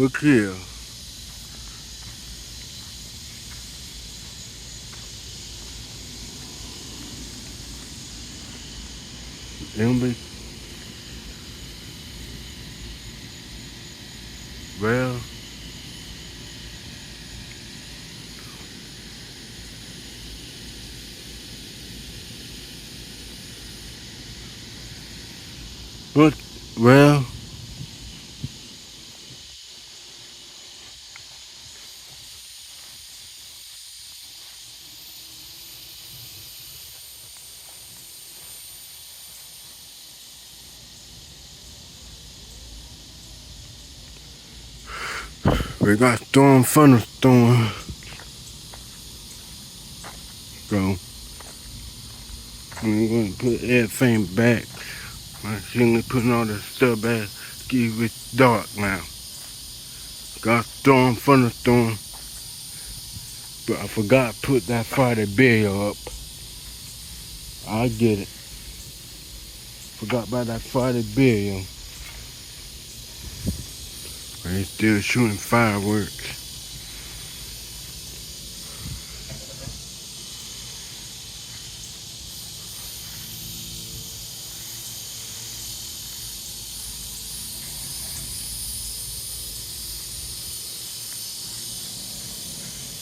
Look here. Anybody? Well, what? Well, we got thunderstorm. So I'm gonna put everything back. I'm gonna putting all this stuff back. Keep it dark now. Got thunderstorm. But I forgot to put that Friday bill up. I get it. Forgot about that Friday bill. They still shooting fireworks.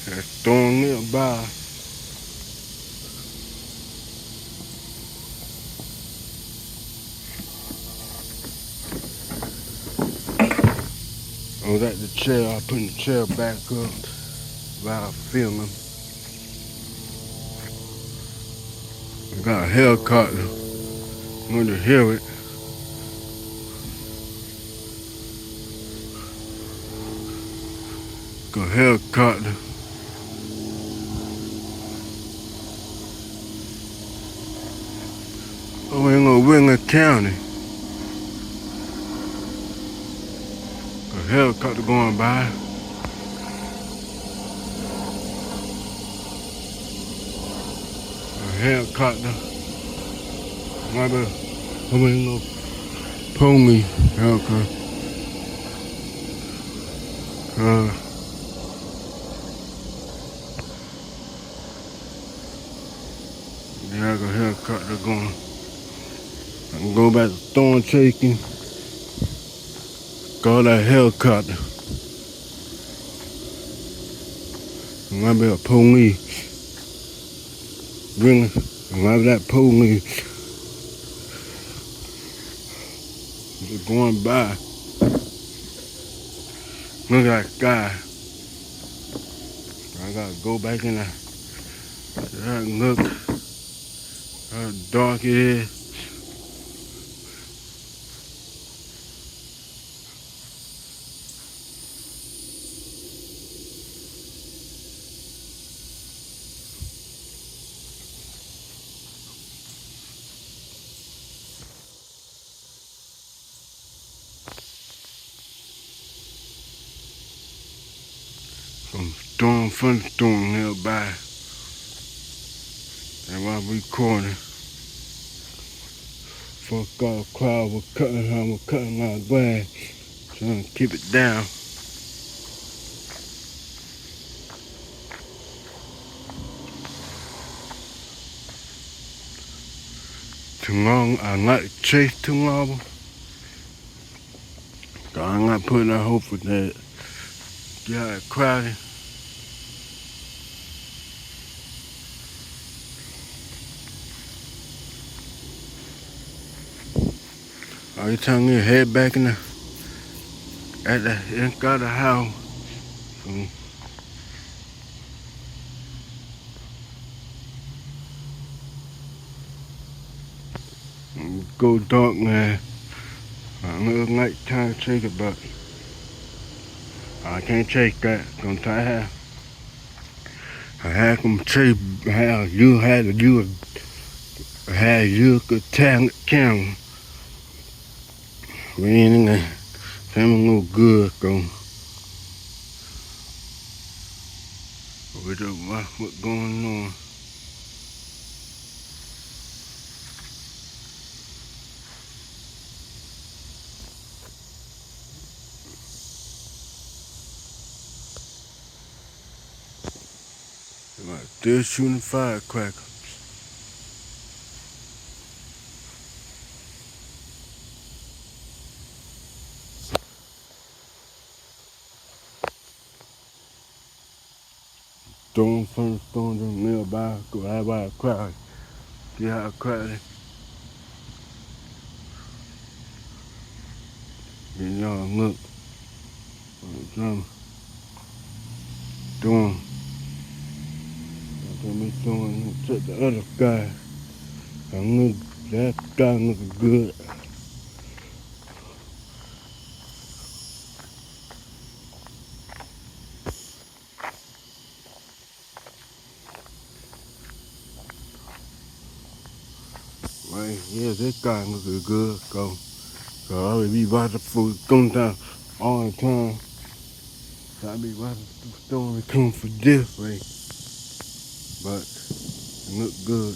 That storm nearby. I was at the chair. I put the chair back up while filming. I got a helicopter. I'm gonna hear it. Got a helicopter. Oh, we're in Winger County. A helicopter going by. A helicopter. I'm in a pony helicopter. Yeah, I got a helicopter going. I can go back to storm taking. Call that helicopter. It might be a police. Really? It might be that police. Just going by. Look at that sky. I gotta go back in there. Look how dark it is. Some thunderstorm nearby. And while I'm recording, fuck off, crowd was cutting my grass. Trying to keep it down. Too long, I like to chase too long. I'm not putting a hope for that. Get out crowded. Are you telling me to head back in at the inside of the house? Go dark, man. I know it's night time to take it, but I can't take that. I'm tired. I had them take how you had to do it. How you could tell camera. We ain't in there. Camera no good, though. What's going on? Still shooting firecrackers. Thunderstorms nearby. Go out by a crowd. Get how crowded. And y'all look. Doing. Let me doing. Check the other guy. I look. That guy looking good. Right here, this guy looking good. So I always be watching for going down all the time. So I be watching the storm come for this way. But it look good.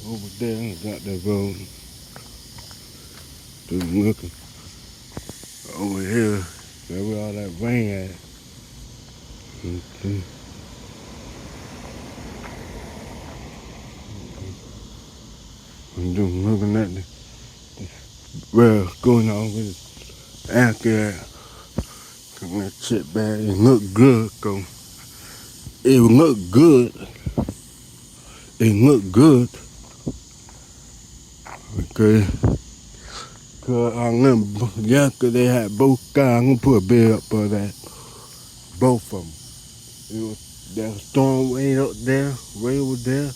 Over there, I got that road. Just looking. Over here, that's where all that rain at. I'm just looking at the well going on with the anchor. That shit bad. It look good, though. It look good. It look good. Okay. Cause I remember yesterday they had both guys. I'm gonna put a bed up for that. Both of them. You know, there's a storm way up there, way over there.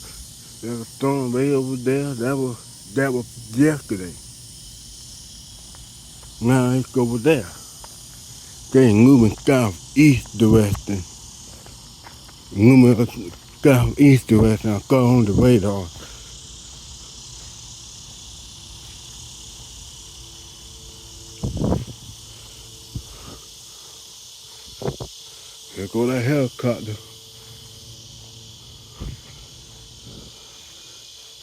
There's a storm way over there. That was yesterday. Now it's over there. They moving southeast direction. Moving southeast direction. I got on the radar. There go that helicopter.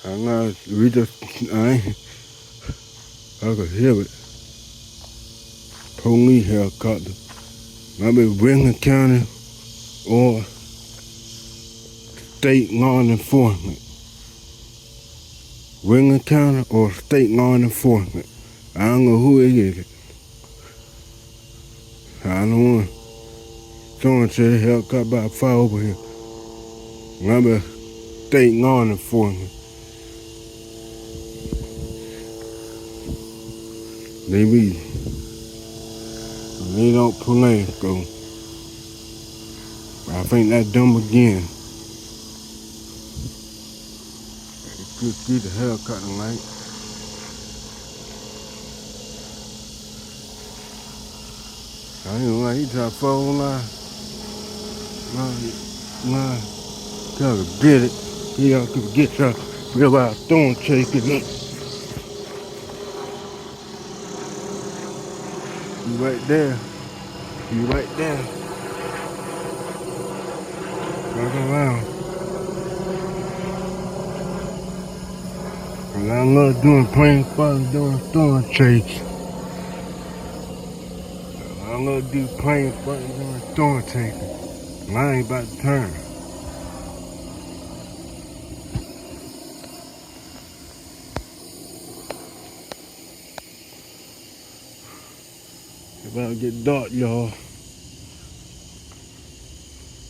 I know I could hear it. Police helicopter. Maybe Ringling County or state law enforcement. Ringling County or state law enforcement. I don't know who it is. I don't know. Someone said helicopter about far over here. Maybe state law enforcement. They don't play, so I think that's them again. Good see the helicopter light. I ain't like he try to fall line. Try to get it. He got to get your real out storm chasing. You right there. You right there. Walk around. And I love doing plane spotters, doing storm chase. I love doing plane spotters, doing storm chasing. And I ain't about to turn. It's about to get dark, y'all.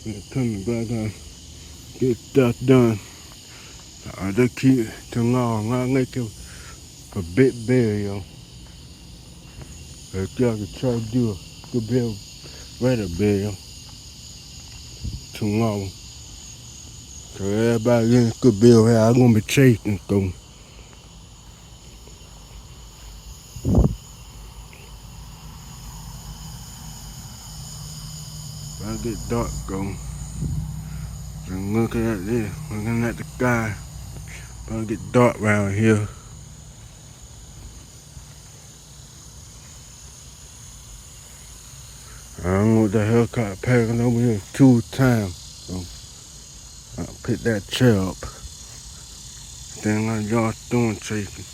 It's coming back on. Get stuff done. I just keep it too long. I make it a bit bigger, yo. If y'all can try to do a good bit better bigger. Too long. So everybody in good bill here, I'm gonna be chasing so. I get dark go. And looking at this, looking at the sky. Gonna get dark around here. I don't know what the helicopter passing over here 2 times. So I'll pick that chair up. Then like y'all storm chasing.